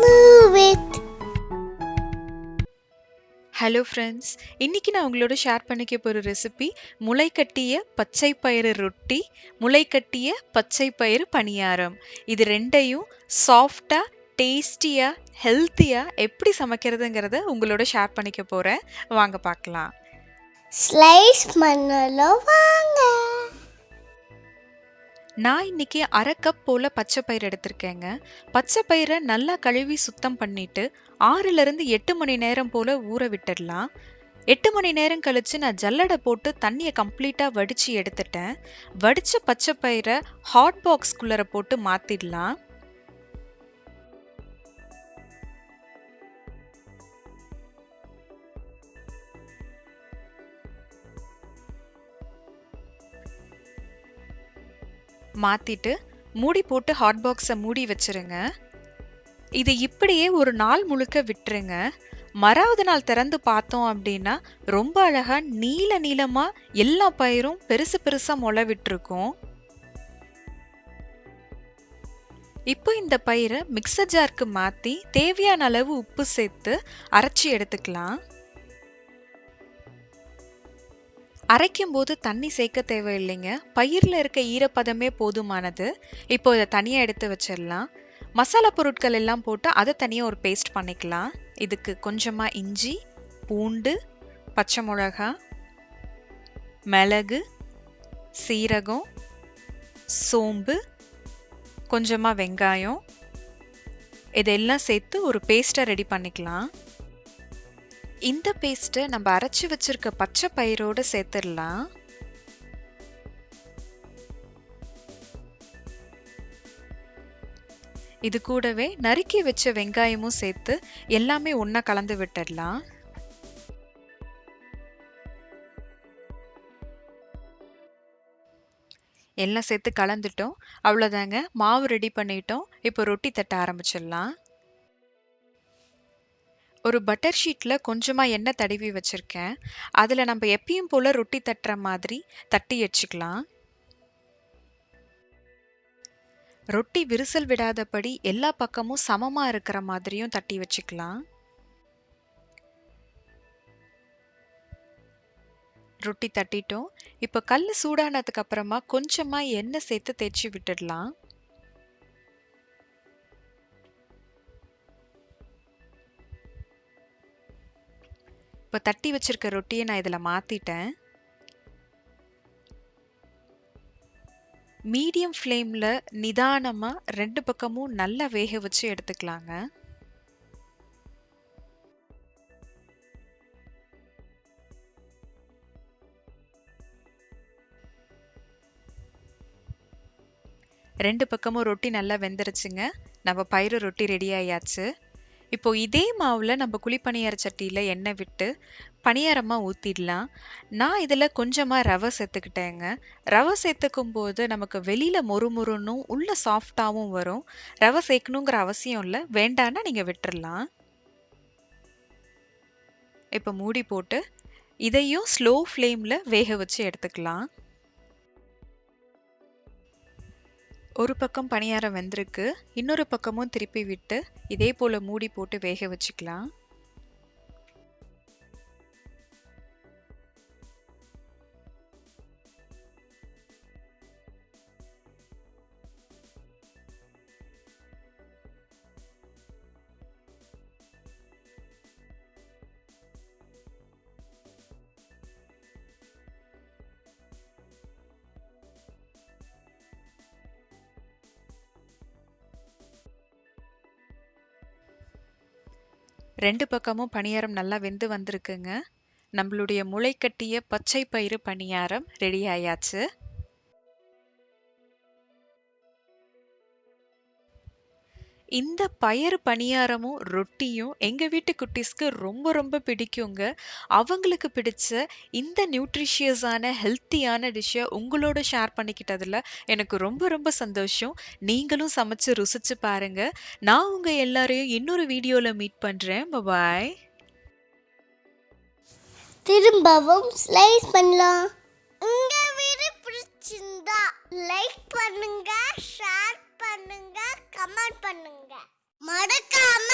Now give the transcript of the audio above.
move it. Hello friends, இன்றைக்கி நான் உங்களோட ஷேர் பண்ணிக்க போகிற ரெசிபி முளை கட்டிய பச்சை பயிறு ரொட்டி, முளை கட்டிய பச்சை பயிறு பணியாரம். இது ரெண்டையும் சாஃப்டாக, டேஸ்டியாக, ஹெல்த்தியாக எப்படி சமைக்கிறதுங்கிறத உங்களோட ஷேர் பண்ணிக்க போகிறேன். வாங்க பார்க்கலாம். ஸ்லைஸ் பண்ணலாம் வாங்க. நான் இன்றைக்கி 1/2 கப் போல் பச்சை பயிறு எடுத்திருக்கேங்க. பச்சை பயிரை நல்லா கழுவி சுத்தம் பண்ணிவிட்டு 6லேருந்து 8 மணி நேரம் போல் ஊற விட்டுடலாம். 8 மணி நேரம் கழித்து நான் ஜல்லடை போட்டு தண்ணியை கம்ப்ளீட்டாக வடித்து எடுத்துட்டேன். வடித்த பச்சை பயிரை ஹாட் பாக்ஸ்குள்ளே போட்டு மாற்றிடலாம். மாற்றிட்டு மூடி போட்டு ஹாட் பாக்ஸை மூடி வச்சுருங்க. இது இப்படியே ஒரு நாள் முழுக்க விட்டுருங்க. மறாவது நாள் திறந்து பார்த்தோம் அப்படின்னா ரொம்ப அழகாக நீளமாக எல்லா பயிரும் பெருசு பெருசாக முளை விட்டுருக்கும். இப்போ இந்த பயிரை மிக்சர் ஜாருக்கு மாற்றி தேவையான அளவு உப்பு சேர்த்து அரைச்சி எடுத்துக்கலாம். அரைக்கும் போது தண்ணி சேர்க்க தேவையில்லைங்க. பயிரில் இருக்க ஈரப்பதமே போதுமானது. இப்போ இதை தனியாக எடுத்து வச்சிடலாம். மசாலா பொருட்கள் எல்லாம் போட்டு அதை தனியாக ஒரு பேஸ்ட் பண்ணிக்கலாம். இதுக்கு கொஞ்சமாக இஞ்சி, பூண்டு, பச்சை மிளகா, மிளகு, சீரகம், சோம்பு, கொஞ்சமாக வெங்காயம், இதெல்லாம் சேர்த்து ஒரு பேஸ்ட்டை ரெடி பண்ணிக்கலாம். இந்த பேஸ்ட்டை நம்ம அரைச்சி வச்சிருக்க பச்சை பயிரோடு சேர்த்துடலாம். இது கூடவே நறுக்கி வச்ச வெங்காயமும் சேர்த்து எல்லாமே ஒன்றா கலந்து விட்டுடலாம். எல்லாம் சேர்த்து கலந்துட்டோம். அவ்வளோதாங்க, மாவு ரெடி பண்ணிட்டோம். இப்போ ரொட்டி தட்ட ஆரம்பிச்சிடலாம். ஒரு பட்டர் ஷீட்டில் கொஞ்சமாக எண்ணெய் தடவி வச்சுருக்கேன். அதில் நம்ம எப்பயும் போல் ரொட்டி தட்டுற மாதிரி தட்டி வச்சுக்கலாம். ரொட்டி விரிசல் விடாதபடி எல்லா பக்கமும் சமமாக இருக்கிற மாதிரியும் தட்டி வச்சுக்கலாம். ரொட்டி தட்டிட்டோம். இப்போ கல் சூடானதுக்கு அப்புறமா கொஞ்சமாக எண்ணெய் சேர்த்து தேய்ச்சி விட்டுடலாம். இப்போ தட்டி வச்சிருக்க ரொட்டியை நான் இதில் மாற்றிட்டேன். மீடியம் ஃப்ளேமில் நிதானமாக 2 பக்கமும் நல்லா வேக வச்சு எடுத்துக்கலாங்க. ரெண்டு பக்கமும் ரொட்டி நல்லா வெந்துருச்சுங்க. நம்ம பயிறு ரொட்டி ரெடி ஆயாச்சு. இப்போ இதே மாவில் நம்ம குழிப்பணியார சட்டியில் எண்ணெய் விட்டு பணியாரமாக ஊற்றிடலாம். நான் இதில் கொஞ்சமாக ரவை சேர்த்துக்கிட்டேங்க. ரவை சேர்த்துக்கும் போது நமக்கு வெளியில் மொறுமொறுன்னும் உள்ள சாஃப்டாகவும் வரும். ரவை சேர்க்கணுங்கிற அவசியம் இல்லை, வேண்டான்னா நீங்கள் விட்டுறலாம். இப்போ மூடி போட்டு இதையும் ஸ்லோ ஃப்ளேமில் வேக வச்சு எடுத்துக்கலாம். ஒரு பக்கம் பணியாரம் வெந்திருக்கு, இன்னொரு பக்கமும் திருப்பி விட்டு இதே போல் மூடி போட்டு வேக வச்சுக்கலாம். ரெண்டு பக்கமும் பணியாரம் நல்லா வெந்து வந்திருக்குங்க. நம்மளுடைய முளை கட்டிய பச்சை பயிறு பணியாரம் ரெடி ஆயாச்சு. இந்த பயறு பணியாரமும் ரொட்டியும் எங்கள் வீட்டு குட்டீஸ்க்கு ரொம்ப ரொம்ப பிடிக்குங்க. அவங்களுக்கு பிடிச்ச இந்த நியூட்ரிஷியஸான ஹெல்த்தியான டிஷ்ஷை உங்களோட ஷேர் பண்ணிக்கிட்டதில் எனக்கு ரொம்ப ரொம்ப சந்தோஷம். நீங்களும் சமைச்சு ருசிச்சு பாருங்க. நான் உங்கள் எல்லாரையும் இன்னொரு வீடியோவில் மீட் பண்ணுறேன். பாய். திரும்பவும் ஸ்லைஸ் பண்ணலாம். உங்க வீடியோ பிடிச்சிருந்தா லைக் பண்ணுங்க, ஷேர் பண்ணுங்க, கமெண்ட் பண்ணுங்க. மறக்காம